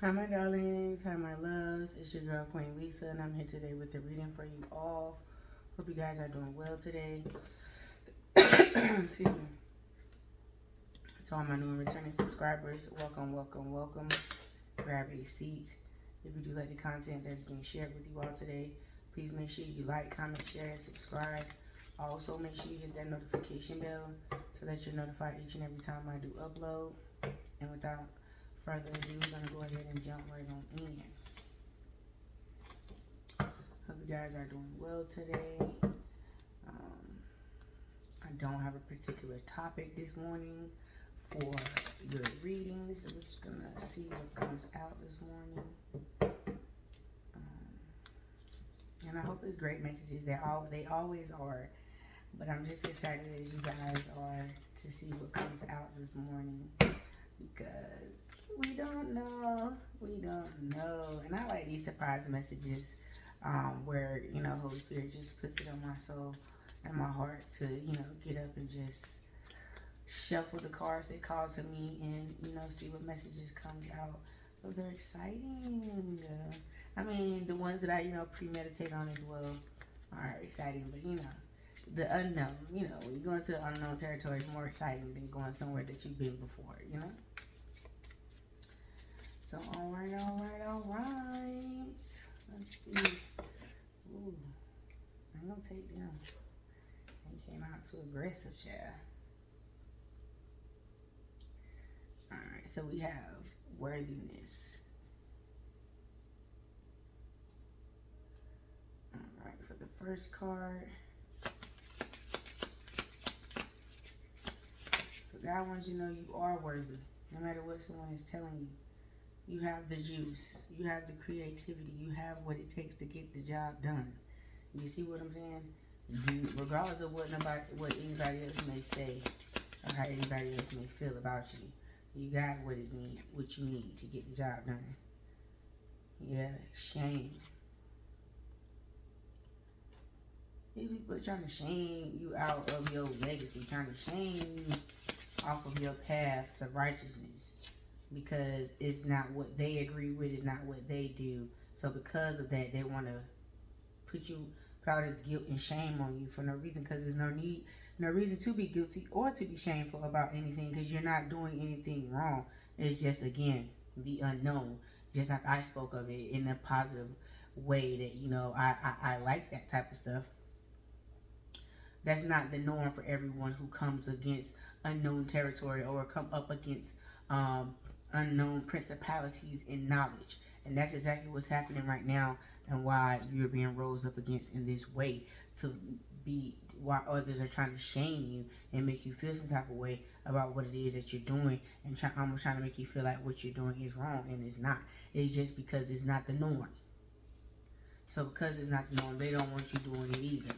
Hi, my darlings. Hi, my loves. It's your girl, Queen Lisa, and I'm here today with the reading for you all. Hope you guys are doing well today. Excuse me. To all my new and returning subscribers, welcome, welcome, welcome. Grab a seat. If you do like the content that's being shared with you all today, please make sure you like, comment, share, and subscribe. Also, make sure you hit that notification bell so that you're notified each and every time I do upload. And without further ado, we're going to go ahead and jump right on in. Hope you guys are doing well today. I don't have a particular topic this morning for your readings. We're just going to see what comes out this morning. And I hope it's great messages. They always are. But I'm just excited as you guys are to see what comes out this morning. Because we don't know. And I like these surprise messages where, Holy Spirit just puts it on my soul and my heart to, get up and just shuffle the cards they call to me and, see what messages comes out. Those are exciting. I mean, the ones that I, premeditate on as well are exciting. But, the unknown, when you go into unknown territory is more exciting than going somewhere that you've been before, So, all right. Let's see. Ooh, I ain't gonna take them. They came out too aggressive, child. All right, so we have worthiness. All right, for the first card. So God wants you to know you are worthy, no matter what someone is telling you. You have the juice. You have the creativity. You have what it takes to get the job done. You see what I'm saying? Regardless of what anybody else may say or how anybody else may feel about you, you got what you need to get the job done. Yeah, shame. These people are trying to shame you out of your legacy, trying to shame you off of your path to righteousness. Because it's not what they agree with, it's not what they do. So because of that, they want to put all this guilt and shame on you for no reason. Because there's no reason to be guilty or to be shameful about anything. Because you're not doing anything wrong. It's just, again, the unknown. Just like I spoke of it in a positive way that, I like that type of stuff. That's not the norm for everyone who comes against unknown territory or come up against unknown principalities in knowledge. And that's exactly what's happening right now and why you're being rose up against in this way, to be why others are trying to shame you and make you feel some type of way about what it is that you're doing, and almost trying to make you feel like what you're doing is wrong, and it's not. It's just because it's not the norm. So because it's not the norm, they don't want you doing it either.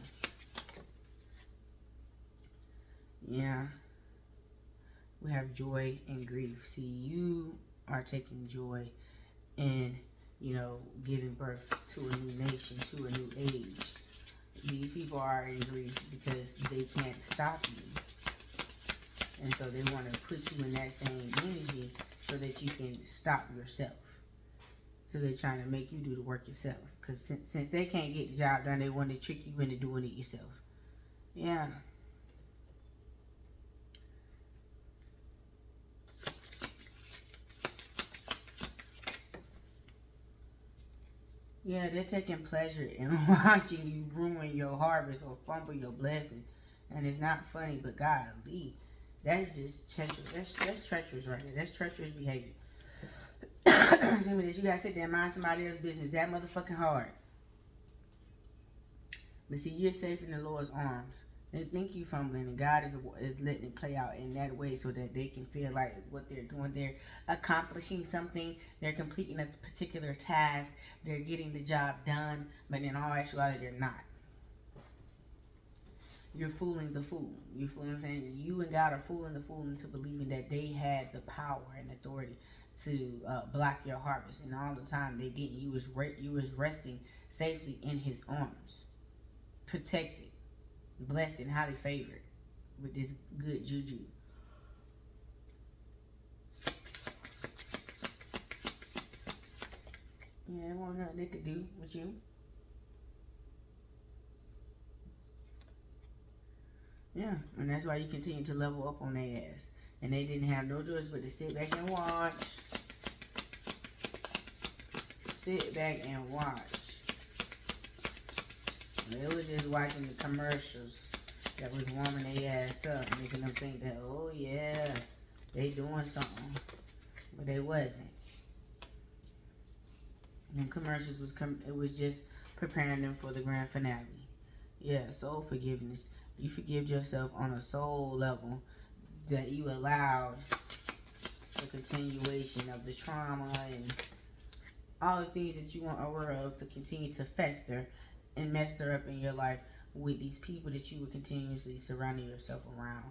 Yeah. We have joy and grief. See, you are taking joy in, giving birth to a new nation, to a new age. These people are in grief because they can't stop you. And so they want to put you in that same energy so that you can stop yourself. So they're trying to make you do the work yourself. Because since they can't get the job done, they want to trick you into doing it yourself. Yeah. Yeah, they're taking pleasure in watching you ruin your harvest or fumble your blessing. And it's not funny, but golly, that's just treacherous. That's treacherous right there. That's treacherous behavior. Excuse me, that you gotta sit there and mind somebody else's business that motherfucking hard. But see, you're safe in the Lord's arms. They think you fumbling, and God is letting it play out in that way so that they can feel like what they're doing, they're accomplishing something, they're completing a particular task, they're getting the job done, but in all actuality, they're not. You're fooling the fool. You feel what I'm saying? You and God are fooling the fool into believing that they had the power and authority to block your harvest, and all the time they didn't. You was resting safely in His arms, protected, blessed, and highly favored with this good juju. Yeah, there wasn't nothing they could do with you. Yeah, and that's why you continue to level up on their ass. And they didn't have no choice but to sit back and watch. Sit back and watch. They was just watching the commercials that was warming their ass up, making them think that, oh yeah, they doing something. But they wasn't. And commercials was it was just preparing them for the grand finale. Yeah, soul forgiveness. You forgive yourself on a soul level that you allowed the continuation of the trauma and all the things that you weren't aware of to continue to fester and mester up in your life with these people that you were continuously surrounding yourself around,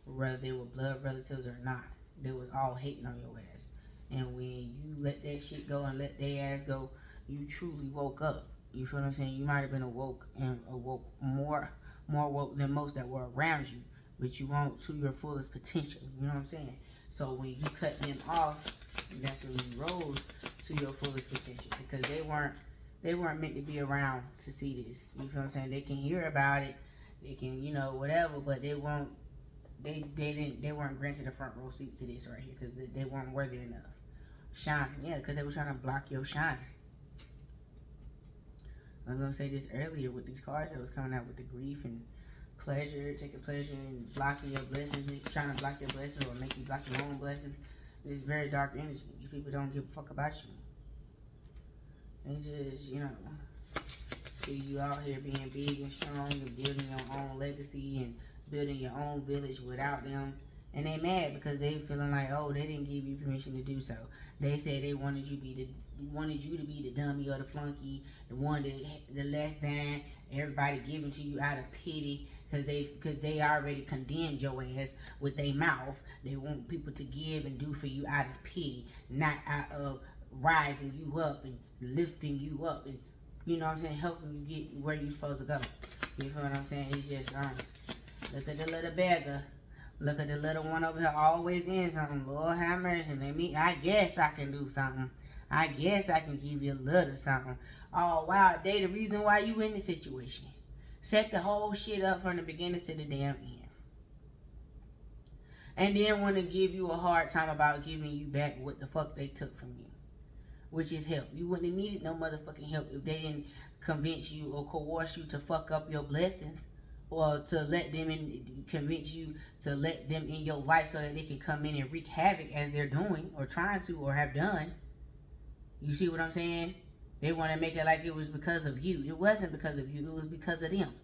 whether they were blood relatives or not. They was all hating on your ass. And when you let that shit go and let their ass go, you truly woke up. You feel what I'm saying? You might have been awoke and awoke more woke than most that were around you, but you won't to your fullest potential. You know what I'm saying? So when you cut them off, that's when you rose to your fullest potential, because they weren't meant to be around to see this. You feel what I'm saying? They can hear about it, they can, you know, whatever, but they won't. They weren't granted a front row seat to this right here because they weren't worthy enough. Shine, yeah, because they were trying to block your shine. I was gonna say this earlier with these cards that was coming out with the grief and pleasure, taking pleasure and blocking your blessings, trying to block your blessings or make you block your own blessings. It's very dark energy. These people don't give a fuck about you. They just, you know, see you out here being big and strong and building your own legacy and building your own village without them. And they mad because they feeling like, oh, they didn't give you permission to do so. They said they wanted you to be the dummy or the flunky, the one that the less than, everybody giving to you out of pity because they already condemned your ass with their mouth. They want people to give and do for you out of pity, not out of rising you up and lifting you up and, you know what I'm saying, helping you get where you're supposed to go. You feel what I'm saying? It's just, look at the little beggar. Look at the little one over here always in something. Lord have mercy. I guess I can do something. I guess I can give you a little something. Oh, wow. They the reason why you in the situation. Set the whole shit up from the beginning to the damn end. And then want to give you a hard time about giving you back what the fuck they took from you. Which is help. You wouldn't have needed no motherfucking help if they didn't convince you or coerce you to fuck up your blessings. Or to let them in, convince you to let them in your life so that they can come in and wreak havoc as they're doing or trying to or have done. You see what I'm saying? They want to make it like it was because of you. It wasn't because of you. It was because of them.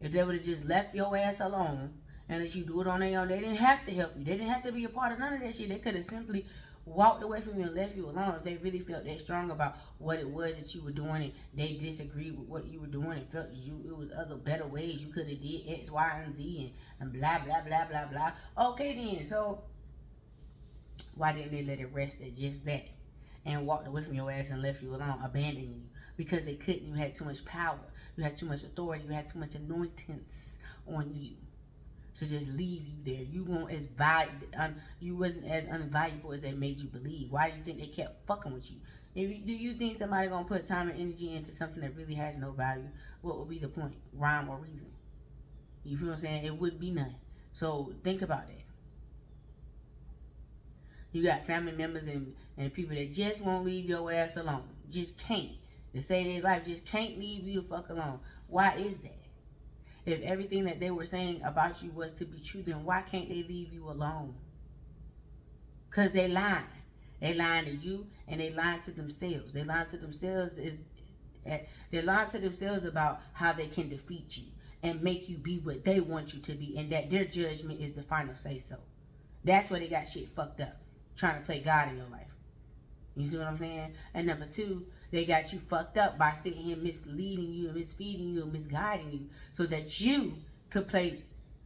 If they would have just left your ass alone and let you do it on their own, they didn't have to help you. They didn't have to be a part of none of that shit. They could have simply walked away from you and left you alone if they really felt that strong about what it was that you were doing and they disagreed with what you were doing and felt it was other better ways you could have did X, Y, and Z and blah, blah, blah, blah, blah. Okay then, so why didn't they let it rest at just that and walked away from your ass and left you alone, abandoning you? Because they couldn't. You had too much power. You had too much authority. You had too much anointings on you. To just leave you there. You wasn't as unvaluable as they made you believe. Why do you think they kept fucking with you? Do you think somebody gonna put time and energy into something that really has no value? What would be the point? Rhyme or reason? You feel what I'm saying? It would be none. So think about that. You got family members and people that just won't leave your ass alone. Just can't. They say their life just can't leave you the fuck alone. Why is that? If everything that they were saying about you was to be true, then why can't they leave you alone? Because they lying. They lying to you and they lying to themselves. They lying to themselves. They're lying to themselves about how they can defeat you and make you be what they want you to be, and that their judgment is the final say so. That's where they got shit fucked up. Trying to play God in your life. You see what I'm saying? And number two, they got you fucked up by sitting here misleading you, misfeeding you, misguiding you, so that you could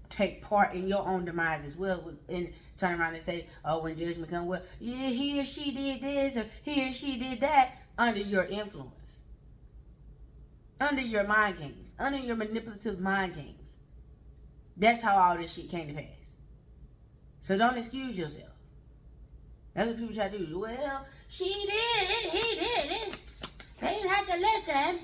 take part in your own demise as well, and turn around and say, oh, when judgment comes, well, yeah, he or she did this, or he or she did that, under your influence, under your mind games, under your manipulative mind games. That's how all this shit came to pass. So don't excuse yourself. That's what people try to do. Well, she did it, he did it. said.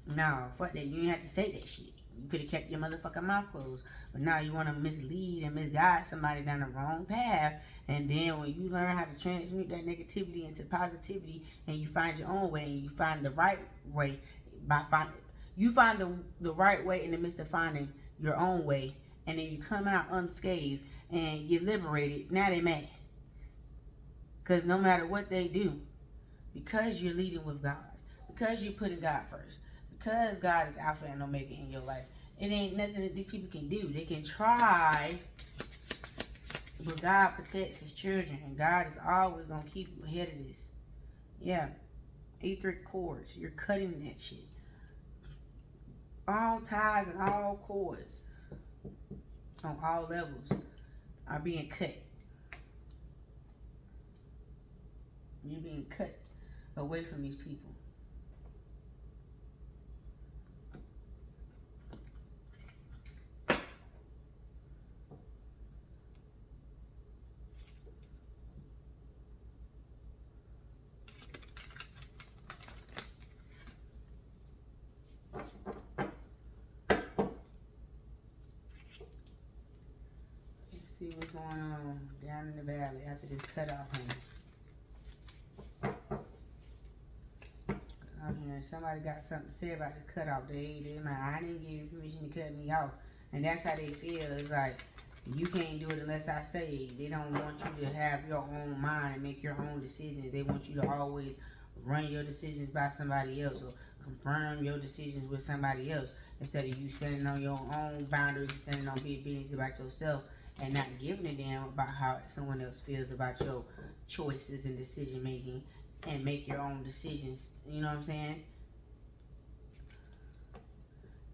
No, fuck that. You didn't have to say that shit. You could have kept your motherfucking mouth closed. But now you want to mislead and misguide somebody down the wrong path. And then when you learn how to transmute that negativity into positivity, and you find your own way, and you find the right way, you find the right way in the midst of finding your own way, and then you come out unscathed and you're liberated. Now they mad. Because no matter what they do, because you're leading with God, because you're putting God first, because God is Alpha and Omega in your life, it ain't nothing that these people can do. They can try, but God protects his children, and God is always going to keep you ahead of this. Yeah. Etheric cords. You're cutting that shit. All ties and all cords on all levels are being cut. You're being cut away from these people. Let's see what's going on down in the valley after this cutoff, honey. Somebody got something to say about the cutoff. They like, I didn't give you permission to cut me off. And that's how they feel. It's like, you can't do it unless I say it. They don't want you to have your own mind and make your own decisions. They want you to always run your decisions by somebody else or confirm your decisions with somebody else instead of you standing on your own boundaries, standing on big business about yourself and not giving a damn about how someone else feels about your choices and decision making. And make your own decisions. You know what I'm saying?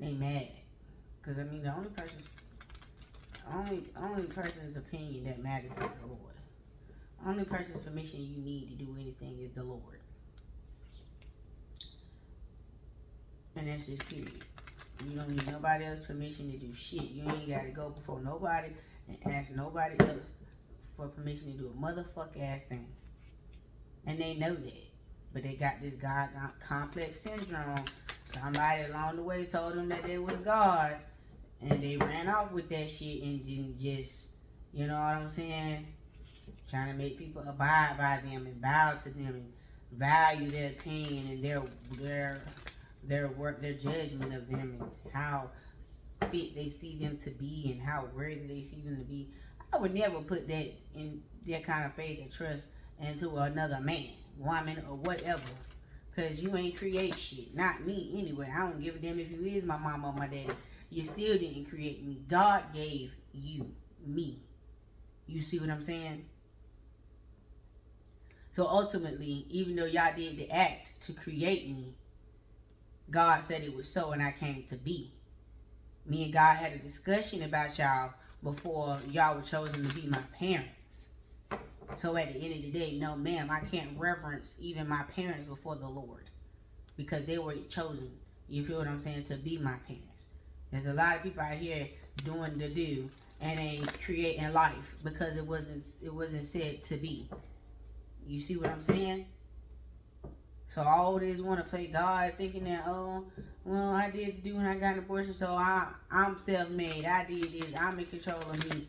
They mad. Because, I mean, the only person's opinion that matters is the Lord. Only person's permission you need to do anything is the Lord. And that's just period. You don't need nobody else's permission to do shit. You ain't got to go before nobody and ask nobody else for permission to do a motherfucker ass thing. And they know that. But they got this God complex syndrome. Somebody along the way told them that they was God. And they ran off with that shit and didn't just, you know what I'm saying? Trying to make people abide by them and bow to them and value their opinion and their work, their judgment of them and how fit they see them to be and how worthy they see them to be. I would never put that in that kind of faith and trust into another man, woman, or whatever. Because you ain't create shit. Not me, anyway. I don't give a damn if you is my mama or my daddy. You still didn't create me. God gave you, me. You see what I'm saying? So ultimately, even though y'all did the act to create me, God said it was so and I came to be. Me and God had a discussion about y'all before y'all were chosen to be my parents. So at the end of the day, no ma'am, I can't reverence even my parents before the Lord. Because they were chosen, you feel what I'm saying, to be my parents. There's a lot of people out here doing the do and ain't creating life because it wasn't said to be. You see what I'm saying? So all this want to play God thinking that, oh, well, I did the do when I got an abortion, so I'm self-made. I did this. I'm in control of me.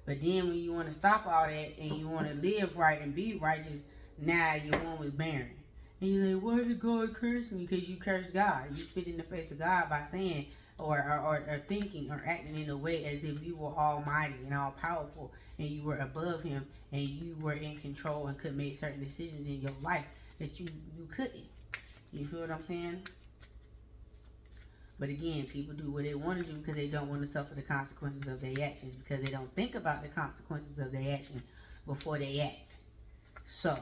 But then when you want to stop all that and you want to live right and be righteous, now your one was barren. And you're like, why did God curse me? Because you cursed God. You spit in the face of God by saying or thinking or acting in a way as if you were almighty and all powerful and you were above him and you were in control and could make certain decisions in your life that you couldn't. You feel what I'm saying? But again, people do what they want to do because they don't want to suffer the consequences of their actions, because they don't think about the consequences of their action before they act. So,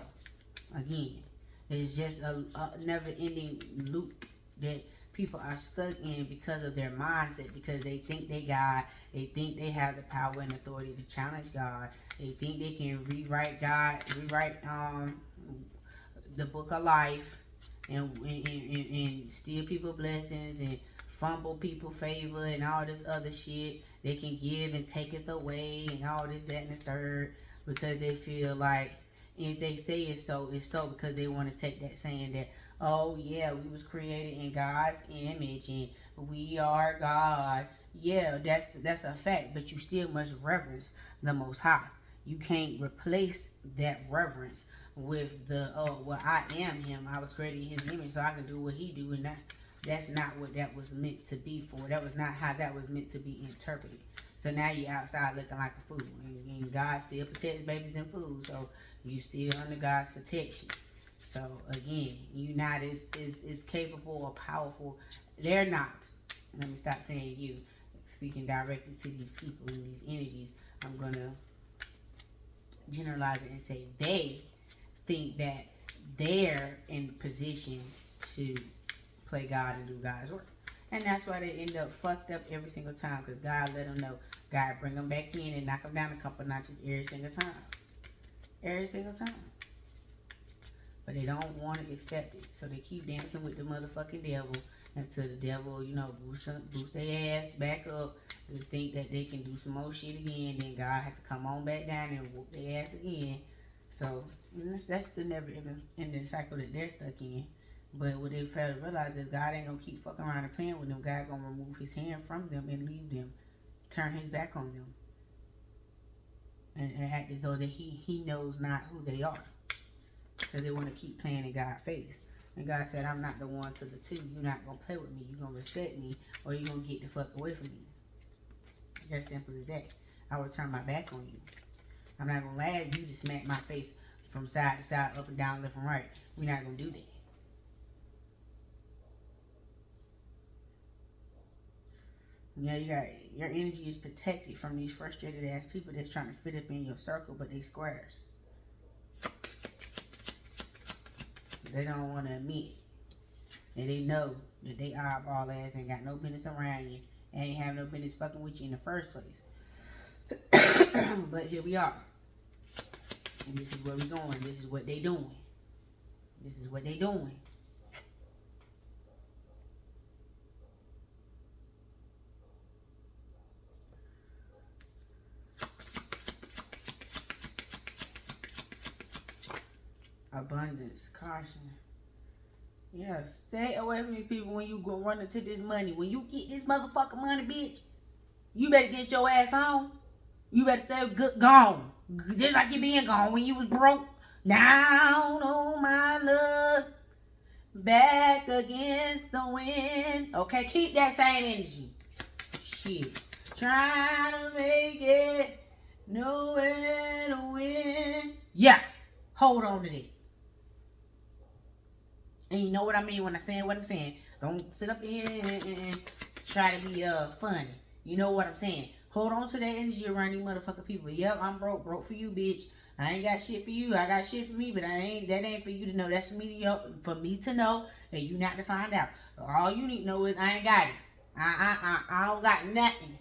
again, it's just a never-ending loop that people are stuck in because of their mindset, because they think they God, they think they have the power and authority to challenge God, they think they can rewrite the book of life and steal people blessings and fumble people favor and all this other shit. They can give and take it away and all this, that, and the third because they feel like And if they say it's so because they want to take that saying that, oh yeah, we was created in God's image and we are God. Yeah, that's a fact, but you still must reverence the Most High. You can't replace that reverence with the, oh well, I am Him. I was created in His image, so I can do what He do, and that's not what that was meant to be for. That was not how that was meant to be interpreted. So now you're outside looking like a fool, and God still protects babies and fools, so you still under God's protection. So again, you're not as capable or powerful. They're not. Let me stop saying you. Speaking directly to these people and these energies, I'm gonna generalize it and say they think that they're in position to play God and do God's work. And that's why they end up fucked up every single time, because God let them know. God bring them back in and knock them down a couple notches every single time. Every single time. But they don't want to accept it. So they keep dancing with the motherfucking devil until the devil, boost their ass back up to think that they can do some more shit again. Then God has to come on back down and whoop their ass again. So that's the never ending cycle that they're stuck in. But what they fail to realize is God ain't gonna keep fucking around and playing with them. God gonna remove His hand from them and leave them, turn His back on them, and act as though that He knows not who they are, because they want to keep playing in God's face. And God said, I'm not the one to the two. You're not gonna play with me. You're gonna respect me, or you're gonna get the fuck away from me. It's as simple as that. I will turn my back on you. I'm not gonna allow you to smack my face from side to side, up and down, left and right. We're not gonna do that. Yeah, your energy is protected from these frustrated ass people that's trying to fit up in your circle, but they squares. They don't want to admit it. And they know that they eyeball ass ain't got no business around you and ain't have no business fucking with you in the first place. But here we are. And this is where we going. This is what they doing. This is what they doing. Abundance, caution. Yeah, stay away from these people when you go run into this money. When you get this motherfucking money, bitch, you better get your ass on. You better stay gone. Just like you been gone when you was broke. Down on my luck, back against the wind. Okay, keep that same energy. Shit. Trying to make it, nowhere to win. Yeah, hold on to that. And you know what I mean when I say what I'm saying. Don't sit up here and try to be funny. You know what I'm saying. Hold on to that energy around these motherfucking people. Yep, I'm broke. Broke for you, bitch. I ain't got shit for you. I got shit for me, but that ain't for you to know. That's for me to know, and you not to find out. All you need to know is I ain't got it. I don't got nothing.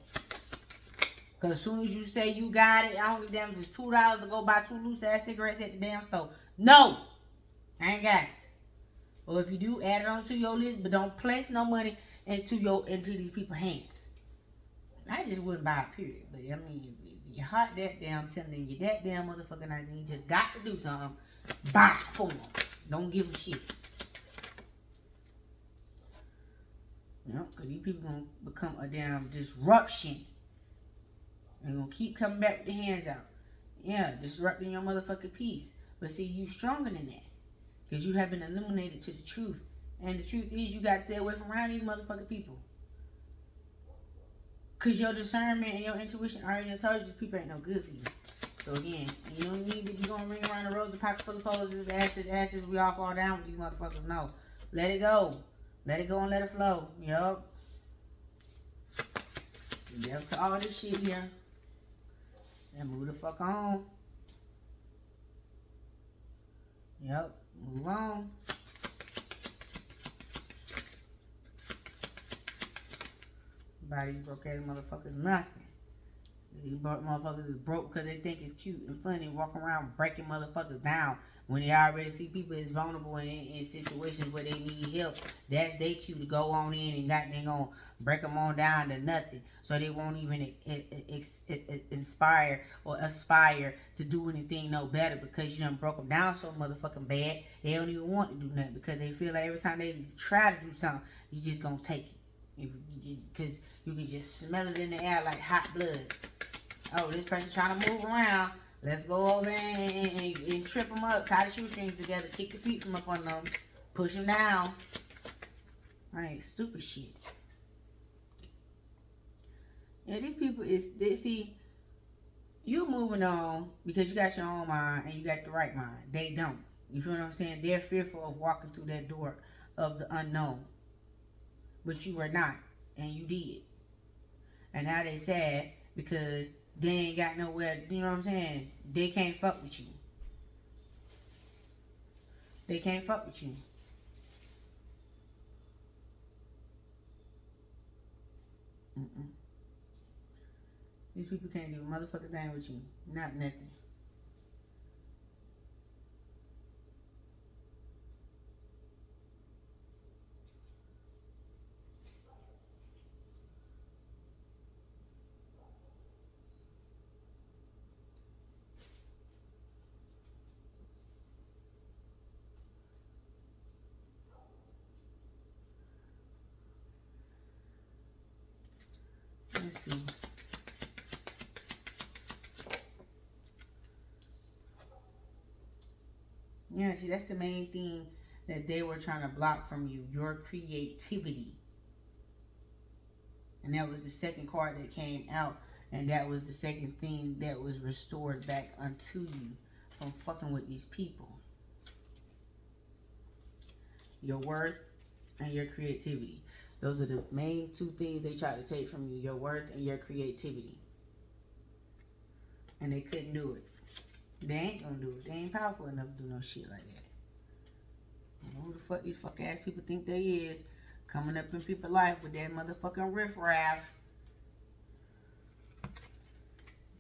Cause as soon as you say you got it, I don't give a damn if it's $2 to go buy 2 loose ass cigarettes at the damn store. No, I ain't got it. Or if you do, add it onto your list, but don't place no money into these people's hands. I just wouldn't buy it, period. But I mean, your heart that damn, telling you that damn motherfucking nice, and you just got to do something. Buy it for them. Don't give them shit. You know, because these people gonna become a damn disruption. They're gonna keep coming back with their hands out. Yeah, disrupting your motherfucking peace. But see, you stronger than that. Because you have been eliminated to the truth. And the truth is, you got to stay away from around these motherfucking people. Because your discernment and your intuition already told you these people ain't no good for you. So again, you don't need to be going to ring around the rosy, pockets full of poses, ashes, we all fall down with these motherfuckers. No. Let it go. Let it go and let it flow. Yup. Get to all this shit here. And move the fuck on. Yup. Move on. These broke ass motherfuckers nothing. These motherfuckers is broke because they think it's cute and funny, walking around breaking motherfuckers down, When they already see people as vulnerable in situations where they need help, that's their cue to go on in and goddamn gonna break them on down to nothing. So they won't even inspire or aspire to do anything no better because you done broke them down so motherfucking bad. They don't even want to do nothing because they feel like every time they try to do something, you just gonna take it. Because you can just smell it in the air like hot blood. Oh, this person trying to move around. Let's go over there and trip them up. Tie the shoestrings together. Kick the feet from up on them. Push them down. Right, stupid shit. Yeah, these people they see you moving on because you got your own mind and you got the right mind. They don't. You feel what I'm saying? They're fearful of walking through that door of the unknown. But you were not. And you did. And now they sad because they ain't got nowhere, you know what I'm saying? They can't fuck with you. They can't fuck with you. Mm-mm. These people can't do a motherfucking thing with you. Not nothing. Let's see. Yeah, see, that's the main thing that they were trying to block from you. Your creativity. And that was the second card that came out. And that was the second thing that was restored back unto you from fucking with these people. Your worth and your creativity. Those are the main two things they try to take from you. Your worth and your creativity. And they couldn't do it. They ain't gonna do it. They ain't powerful enough to do no shit like that. You know who the fuck these fuck ass people think they is? Coming up in people's life with that motherfucking riffraff.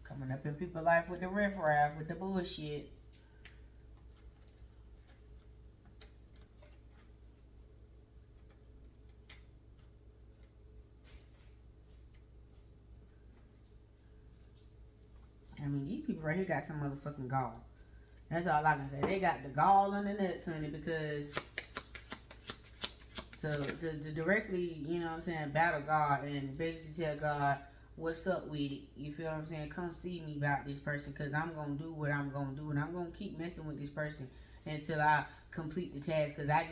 Coming up in people's life with the riffraff, with the bullshit. I mean, these people right here got some motherfucking gall. That's all I can say. They got the gall on the nuts, honey, because to directly, you know what I'm saying, battle God and basically tell God, what's up with it? You feel what I'm saying? Come see me about this person because I'm going to do what I'm going to do and I'm going to keep messing with this person until I complete the task because I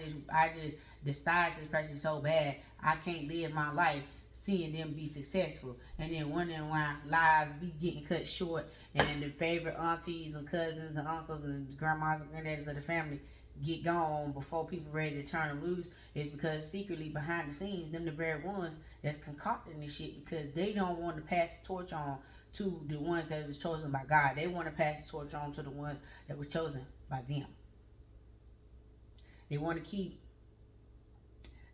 just despise this person so bad I can't live my life seeing them be successful and then wondering why lives be getting cut short and the favorite aunties and cousins and uncles and grandmas and granddaddies of the family get gone before people ready to turn them loose. Is because secretly behind the scenes, them the very ones that's concocting this shit because they don't want to pass the torch on to the ones that was chosen by God. They want to pass the torch on to the ones that were chosen by them. They want to keep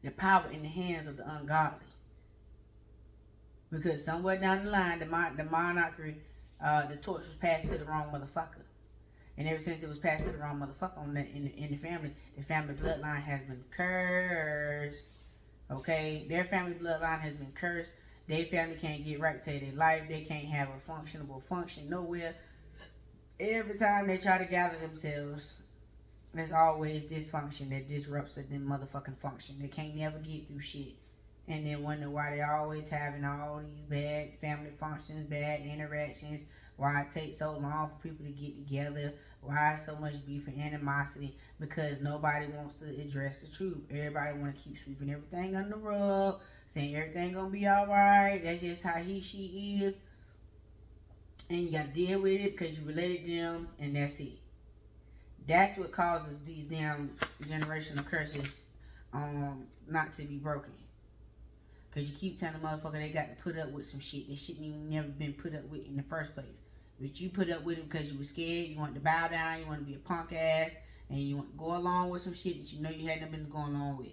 the power in the hands of the ungodly. Because somewhere down the line, the monarchy, the torch was passed to the wrong motherfucker. And ever since it was passed to the wrong motherfucker in the family bloodline has been cursed. Okay? Their family bloodline has been cursed. Their family can't get right to their life. They can't have a functionable function nowhere. Every time they try to gather themselves, there's always dysfunction that disrupts the motherfucking function. They can't never get through shit. And then wonder why they always having all these bad family functions, bad interactions, why it takes so long for people to get together, why so much beef and animosity, because nobody wants to address the truth. Everybody want to keep sweeping everything under the rug, saying everything gonna be alright, that's just how she is. And you gotta deal with it because you related to them, and that's it. That's what causes these damn generational curses not to be broken. Because you keep telling the motherfucker they got to put up with some shit that shouldn't even never been put up with in the first place. But you put up with it because you were scared, you wanted to bow down, you wanted to be a punk ass, and you want to go along with some shit that you know you had nothing going on with.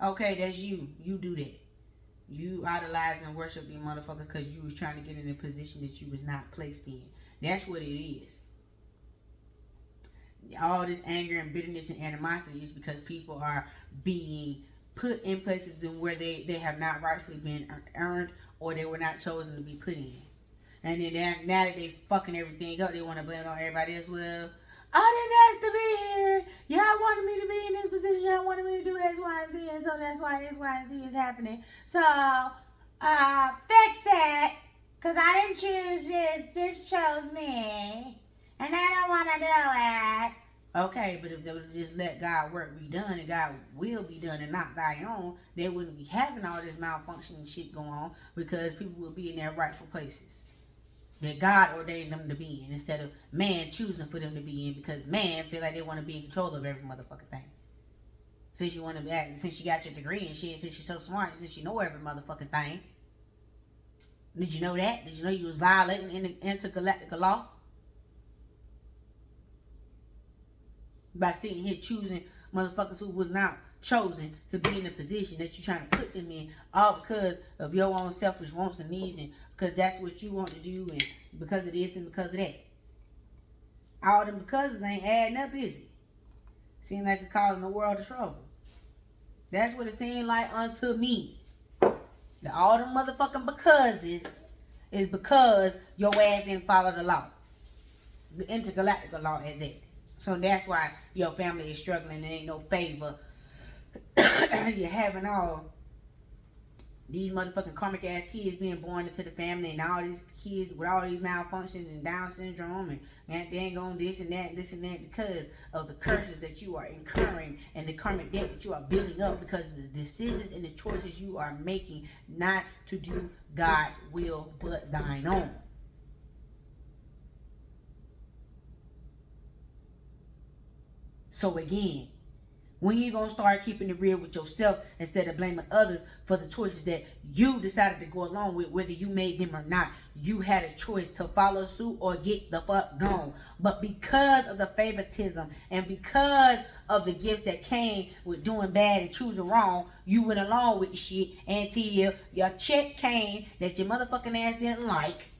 Okay, that's you. You do that. You idolize and worship these motherfuckers because you was trying to get in a position that you was not placed in. That's what it is. All this anger and bitterness and animosity is because people are being put in places in where they have not rightfully been earned, or they were not chosen to be put in. And then now that they fucking everything up, they want to blame it on everybody else. Well, I didn't ask to be here. Y'all wanted me to be in this position. Y'all wanted me to do X, Y, and Z, and so that's why X, Y, and Z is happening. So, fix it. Because I didn't choose this. This chose me. And I don't want to do it. Okay, but if they would just let God work be done and God will be done and not thy own, they wouldn't be having all this malfunctioning shit going on, because people will be in their rightful places that God ordained them to be in, instead of man choosing for them to be in, because man feel like they want to be in control of every motherfucking thing. Since you want to act, since you got your degree and shit, since you're so smart, since you know every motherfucking thing. Did you know that? Did you know you was violating intergalactic law? By sitting here choosing motherfuckers who was not chosen to be in the position that you're trying to put them in, all because of your own selfish wants and needs, and because that's what you want to do, and because of this and because of that. All them becauses ain't adding up, is it? Seems like it's causing the world of trouble. That's what it seemed like unto me. That all them motherfucking becauses is because your ass didn't follow the law. The intergalactic law at that. So that's why your family is struggling and ain't no favor. You're having all these motherfucking karmic ass kids being born into the family, and all these kids with all these malfunctions and Down syndrome and dang on this and that because of the curses that you are incurring and the karmic debt that you are building up because of the decisions and the choices you are making not to do God's will but thine own. So again, when you gonna start keeping it real with yourself instead of blaming others for the choices that you decided to go along with, whether you made them or not? You had a choice to follow suit or get the fuck gone. But because of the favoritism and because of the gifts that came with doing bad and choosing wrong, you went along with the shit until your check came that your motherfucking ass didn't like.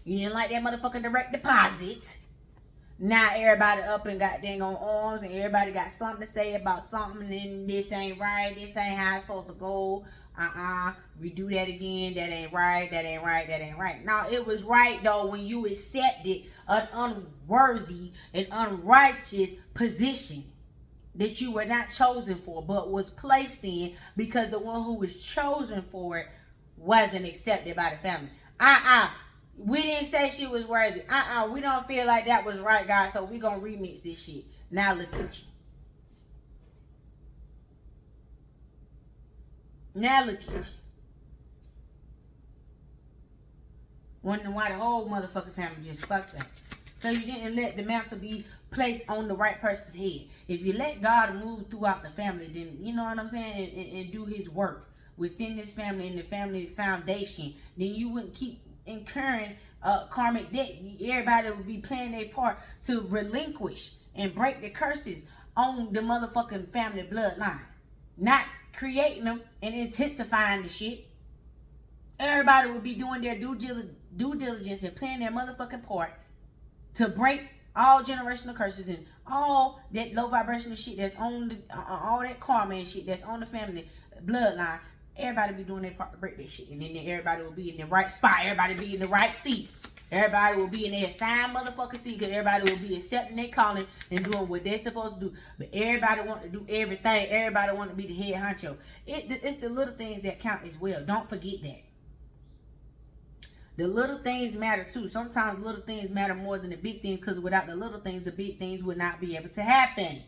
You didn't like that motherfucking direct deposit. Now everybody up and got dang on arms, and everybody got something to say about something, and this ain't right, this ain't how it's supposed to go. We do that again, that ain't right, that ain't right, that ain't right. Now it was right though when you accepted an unworthy and unrighteous position that you were not chosen for, but was placed in because the one who was chosen for it wasn't accepted by the family. We didn't say she was worthy. We don't feel like that was right, guys. So we gonna remix this shit. Now look at you. Now look at you. Wondering why the whole motherfucking family just fucked up. So you didn't let the mantle be placed on the right person's head. If you let God move throughout the family, then you know what I'm saying, and do his work within this family and the family foundation, then you wouldn't keep incurring karmic debt. Everybody would be playing their part to relinquish and break the curses on the motherfucking family bloodline, not creating them and intensifying the shit. Everybody would be doing their due diligence and playing their motherfucking part to break all generational curses and all that low vibrational shit that's on all that karma and shit that's on the family bloodline. Everybody be doing their part to break that shit. And then everybody will be in the right spot. Everybody be in the right seat. Everybody will be in their assigned motherfucking seat, because everybody will be accepting their calling and doing what they're supposed to do. But everybody want to do everything. Everybody want to be the head honcho. It's the little things that count as well. Don't forget that. The little things matter too. Sometimes little things matter more than the big things, because without the little things, the big things would not be able to happen.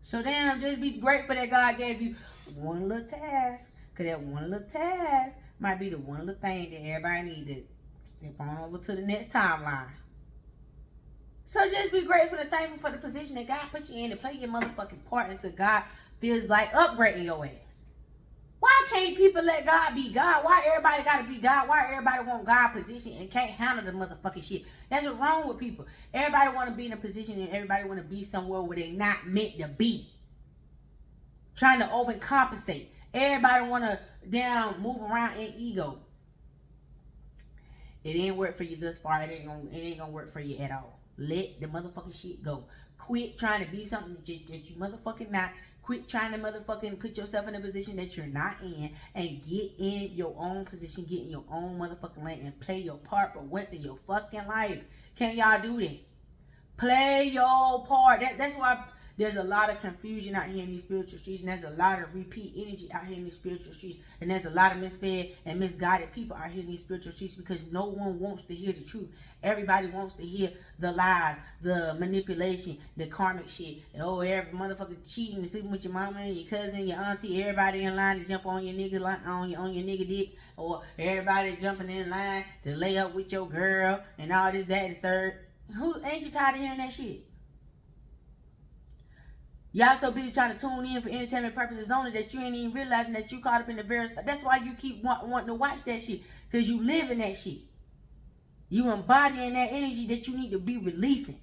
So damn, just be grateful that God gave you one little task, because that one little task might be the one little thing that everybody need to step on over to the next timeline. So just be grateful and thankful for the position that God put you in, to play your motherfucking part until God feels like upgrading your ass. Why can't people let God be God? Why everybody gotta be God? Why everybody want God position and can't handle the motherfucking shit? That's what's wrong with people. Everybody want to be in a position and everybody want to be somewhere where they not meant to be. Trying to overcompensate. Everybody want to move around in ego. It ain't work for you thus far. It ain't gonna work for you at all. Let the motherfucking shit go. Quit trying to be something that you motherfucking not. Quit trying to motherfucking put yourself in a position that you're not in, and get in your own position, get in your own motherfucking lane, and play your part for once in your fucking life. Can y'all do that? Play your part. That's why there's a lot of confusion out here in these spiritual streets, and there's a lot of repeat energy out here in these spiritual streets, and there's a lot of misfed and misguided people out here in these spiritual streets because no one wants to hear the truth. Everybody wants to hear the lies, the manipulation, the karmic shit. Oh, every motherfucker cheating and sleeping with your mama and your cousin, your auntie, everybody in line to jump on your nigga on your nigga dick, or everybody jumping in line to lay up with your girl and all this, that, and the third. Who ain't you tired of hearing that shit? Y'all so busy trying to tune in for entertainment purposes only that you ain't even realizing that you caught up in the very stuff. That's why you keep wanting to watch that shit, because you live in that shit. You embodying that energy that you need to be releasing,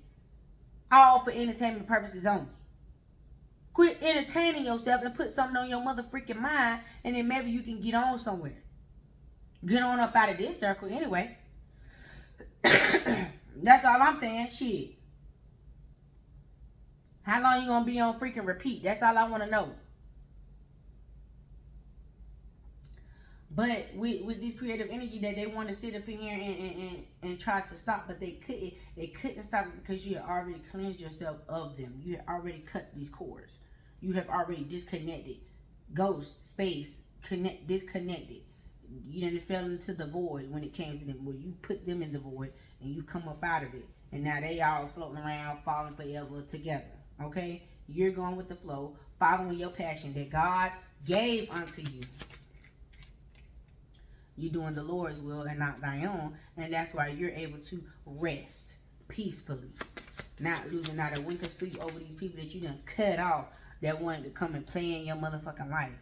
all for entertainment purposes only. Quit entertaining yourself and put something on your motherfucking mind, and then maybe you can get on somewhere. Get on up out of this circle anyway. That's all I'm saying. Shit. How long you gonna be on freaking repeat? That's all I want to know. But with this creative energy that they want to sit up in here and try to stop, but they couldn't stop it because you had already cleansed yourself of them. You had already cut these cords. You have already disconnected. Ghost, space, disconnected. You didn't fell into the void when it came to them. Where you put them in the void and you come up out of it. And now they all floating around, falling forever together. Okay? You're going with the flow, following your passion that God gave unto you. You're doing the Lord's will and not thy own. And that's why you're able to rest peacefully. Not losing not a wink of sleep over these people that you done cut off that wanted to come and play in your motherfucking life.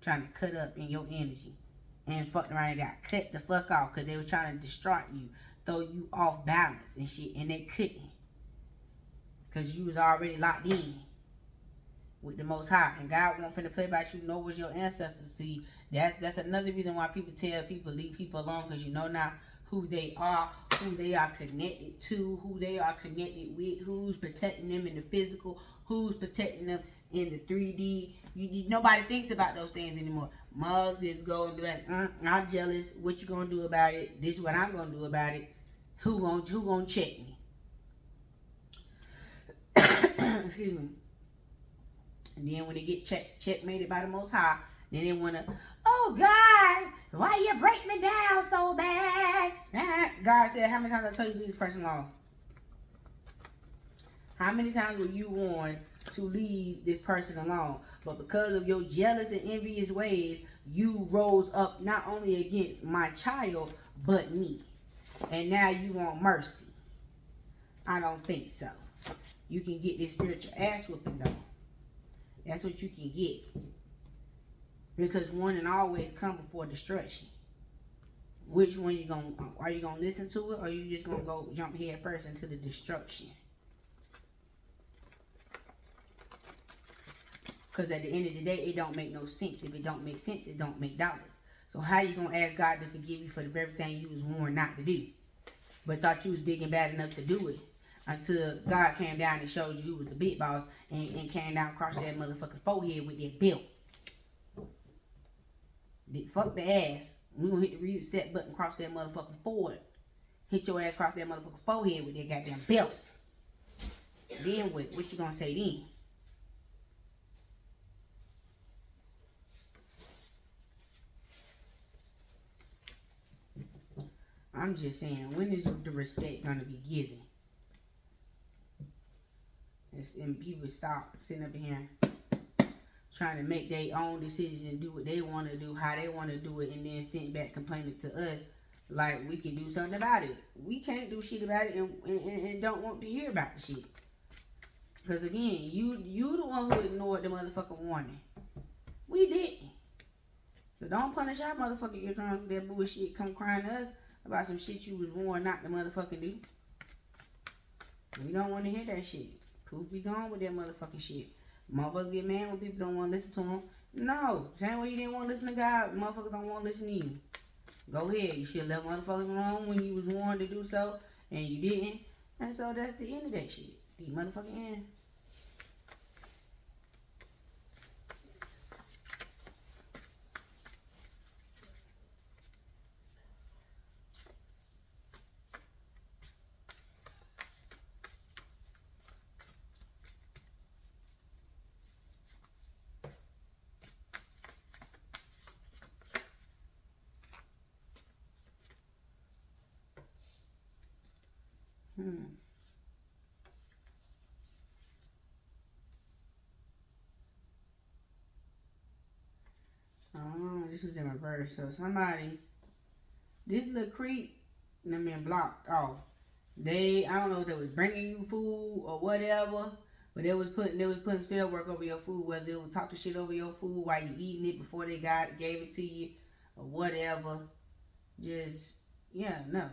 Trying to cut up in your energy. And fucked around and got cut the fuck off because they was trying to distract you. Throw you off balance and shit. And they couldn't. Because you was already locked in with the Most High. And God won't finna play about you, nor was your ancestors. See, that's another reason why people tell people, leave people alone, because you know now who they are connected to, who they are connected with, who's protecting them in the physical, who's protecting them in the 3D. Nobody thinks about those things anymore. Mugs is going to be like, I'm jealous. What you going to do about it? This is what I'm going to do about it. Who gonna check me? Excuse me. And then when they get checkmated by the Most High, then they want to, oh God, why you break me down so bad? God said, how many times I tell you to leave this person alone? How many times were you warned to leave this person alone? But because of your jealous and envious ways, you rose up not only against my child, but me. And now you want mercy. I don't think so. You can get this spiritual ass whooping though. That's what you can get. Because warning always come before destruction. Which one are you gonna listen to it, or are you just gonna go jump head first into the destruction? Because at the end of the day, it don't make no sense. If it don't make sense, it don't make dollars. So how you gonna ask God to forgive you for the very thing you was warned not to do, but thought you was big and bad enough to do it, until God came down and showed you who was the big boss and came down across that motherfucking forehead with that belt. Fuck the ass. We gonna hit the reset button, cross that motherfucking forehead. Hit your ass across that motherfucking forehead with that goddamn belt. Then what you gonna say then? I'm just saying, when is the respect gonna be given? And people stop sitting up in here trying to make their own decisions and do what they want to do, how they want to do it, and then sitting back complaining to us like we can do something about it. We can't do shit about it and don't want to hear about the shit. Because again, you the one who ignored the motherfucking warning. We didn't. So don't punish our motherfucking eardrums with that bullshit. Come crying to us about some shit you was warned not to motherfucking do. We don't want to hear that shit. Proof be gone with that motherfucking shit. Motherfuckers get mad when people don't want to listen to them. No. Same way you didn't want to listen to God, motherfuckers don't want to listen to you. Go ahead. You should have left motherfuckers alone when you was warned to do so, and you didn't. And so that's the end of that shit. The motherfucking end. Oh, this was in reverse. So somebody, this little creep, them been blocked off. I don't know if they was bringing you food or whatever, but they was putting spell work over your food, whether they was talking shit over your food while you eating it before they gave it to you or whatever. Just, yeah, no.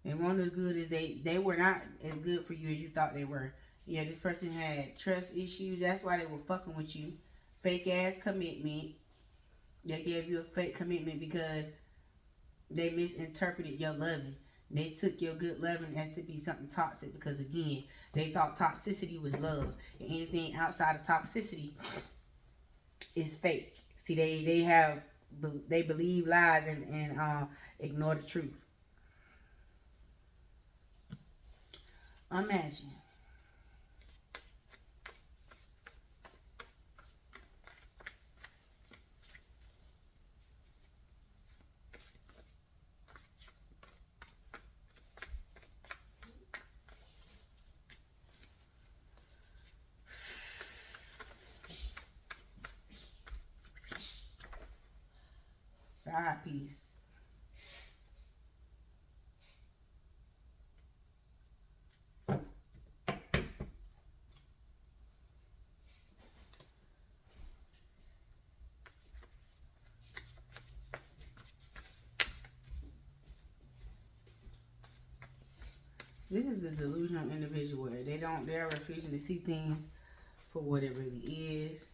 They weren't as good as they were not as good for you as you thought they were. Yeah, this person had trust issues. That's why they were fucking with you. Fake ass commitment. They gave you a fake commitment because they misinterpreted your loving. They took your good loving as to be something toxic because, again, they thought toxicity was love. And anything outside of toxicity is fake. See, they believe lies and ignore the truth. Imagine. Side piece. This is a delusional individual. They're refusing to see things for what it really is.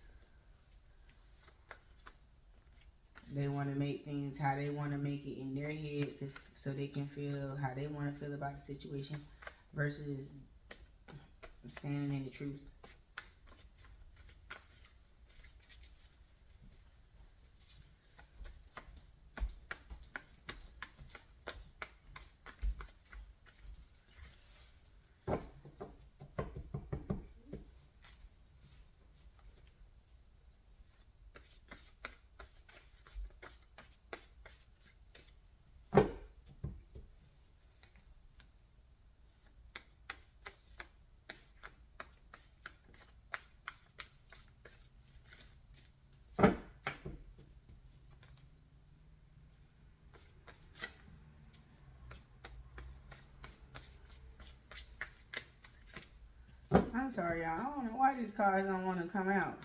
They want to make things how they want to make it in their heads so they can feel how they want to feel about the situation versus standing in the truth. I'm sorry, y'all. I don't know why these cards don't want to come out.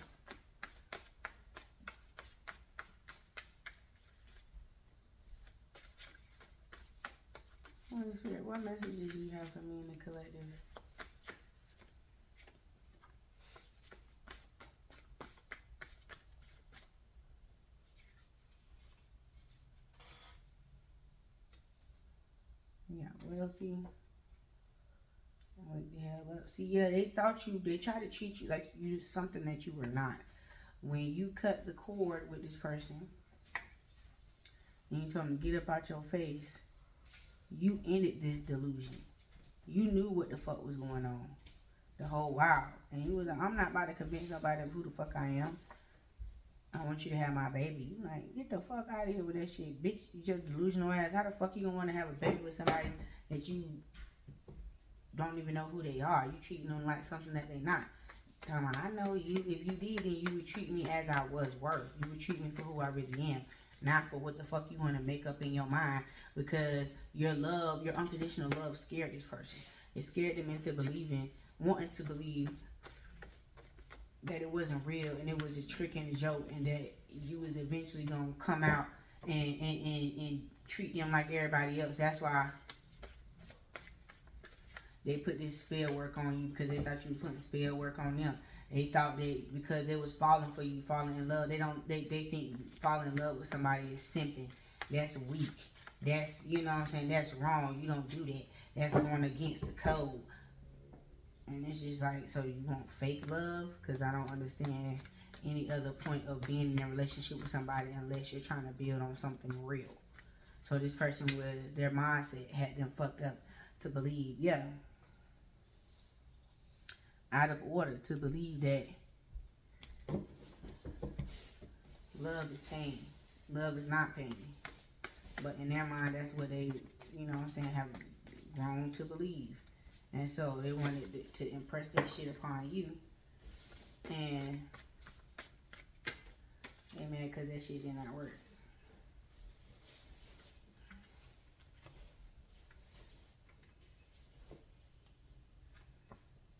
Holy Spirit, what messages do you have for me in the collective? Yeah, wealthy. Wake the hell up. See, yeah, they tried to treat you like you something that you were not. When you cut the cord with this person and you told them to get up out your face, you ended this delusion. You knew what the fuck was going on the whole while. And you was like, I'm not about to convince nobody of who the fuck I am. I want you to have my baby. You like, get the fuck out of here with that shit. Bitch, you just delusional ass. How the fuck you gonna want to have a baby with somebody that you don't even know who they are? You treating them like something that they not. Come on, I know you. If you did, then you would treat me as I was worth. You would treat me for who I really am, not for what the fuck you want to make up in your mind. Because your love, your unconditional love, scared this person. It scared them into wanting to believe that it wasn't real and it was a trick and a joke, and that you was eventually gonna come out and treat them like everybody else. That's why they put this spell work on you, because they thought you were putting spell work on them. They thought because they was falling for you, falling in love. They think falling in love with somebody is simping. That's weak. That's, you know what I'm saying, that's wrong. You don't do that. That's going against the code. And it's just like, so you want fake love? Because I don't understand any other point of being in a relationship with somebody unless you're trying to build on something real. So this person was, their mindset had them fucked up to believe, yeah, out of order to believe that love is pain. Love is not pain. But in their mind, that's what they, you know what I'm saying, have grown to believe. And so they wanted to impress that shit upon you. And they mad because that shit did not work.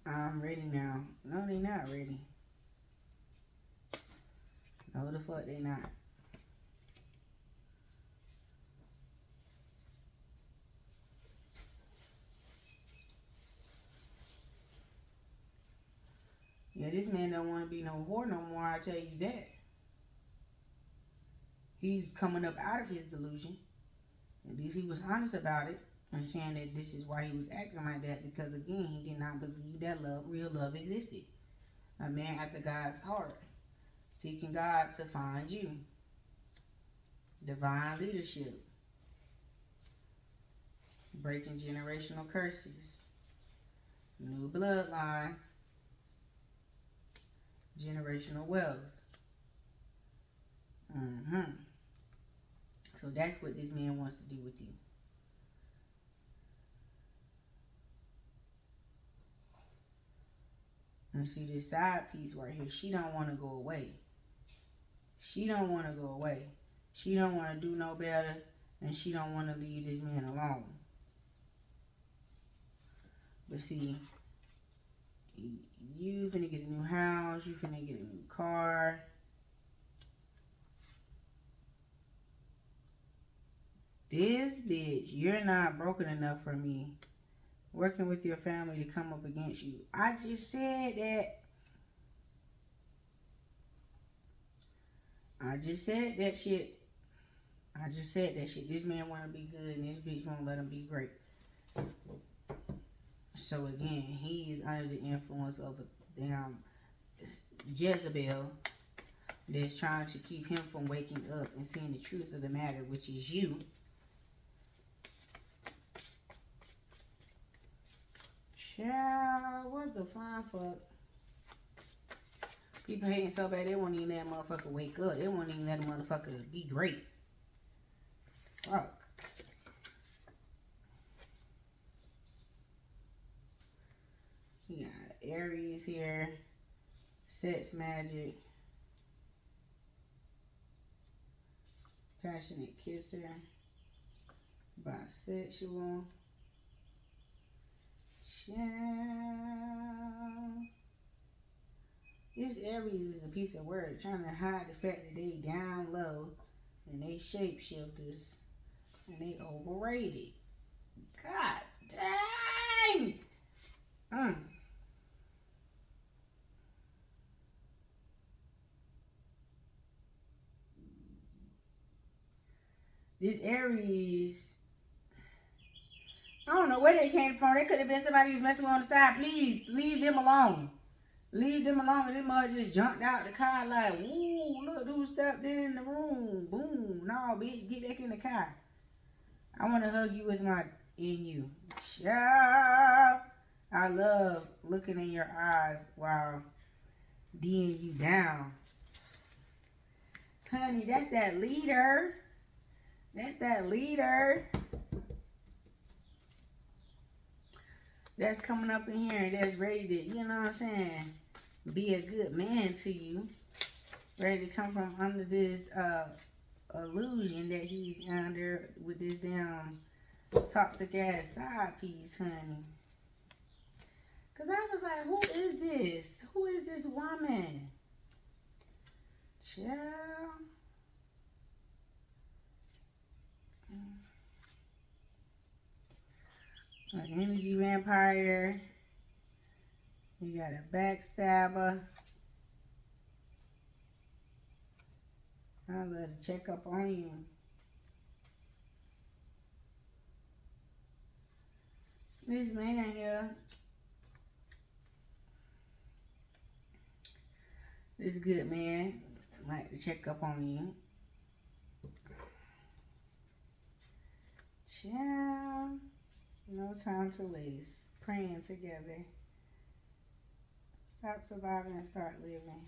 I'm ready now. No, they not ready. No, the fuck they not. Yeah, this man don't want to be no whore no more, I tell you that. He's coming up out of his delusion. At least he was honest about it and saying that this is why he was acting like that, because again, he did not believe that love, real love existed. A man after God's heart, seeking God to find you. Divine leadership. Breaking generational curses. New bloodline. Generational wealth. So that's what this man wants to do with you. And see this side piece right here, she don't want to go away. She don't want to go away. She don't want to do no better, and she don't want to leave this man alone. But see, you finna get a new house, you finna get a new car. This bitch, you're not broken enough for me. Working with your family to come up against you. I just said that. I just said that shit. This man want to be good and this bitch won't let him be great. So again, he is under the influence of a damn Jezebel that's trying to keep him from waking up and seeing the truth of the matter, which is you. Child, what the fine fuck? People hating so bad, they won't even let a motherfucker wake up. They won't even let a motherfucker be great. Fuck. You got Aries here. Sex magic. Passionate kisser. Bisexual. Child. This Aries is a piece of work trying to hide the fact that they down low and they shapeshifters and they overrated. God dang! This Aries, I don't know where they came from. They could have been somebody who's messing on the side. Please leave them alone. Leave them alone. And this mother just jumped out the car like, woo, look who stepped in the room. Boom. No, bitch, get back in the car. I want to hug you with my in you. Child. I love looking in your eyes while D'ing you down. Honey, that's that leader. That's that leader. That's coming up in here and that's ready to, you know what I'm saying, be a good man to you. Ready to come from under this illusion that he's under with this damn toxic ass side piece, honey. Cause I was like, who is this? Who is this woman? Child. An energy vampire. You got a backstabber. I love to check up on you. This man here, this good man, like to check up on you. Child, no time to waste. Praying together. Stop surviving and start living.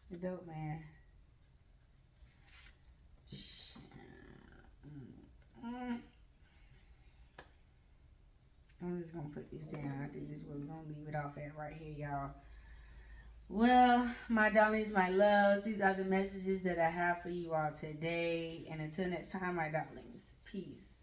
The dope man. I'm just gonna put this down. I think this is where we're gonna leave it off at right here, y'all. Well, my darlings, my loves, these are the messages that I have for you all today. And until next time, my darlings, peace.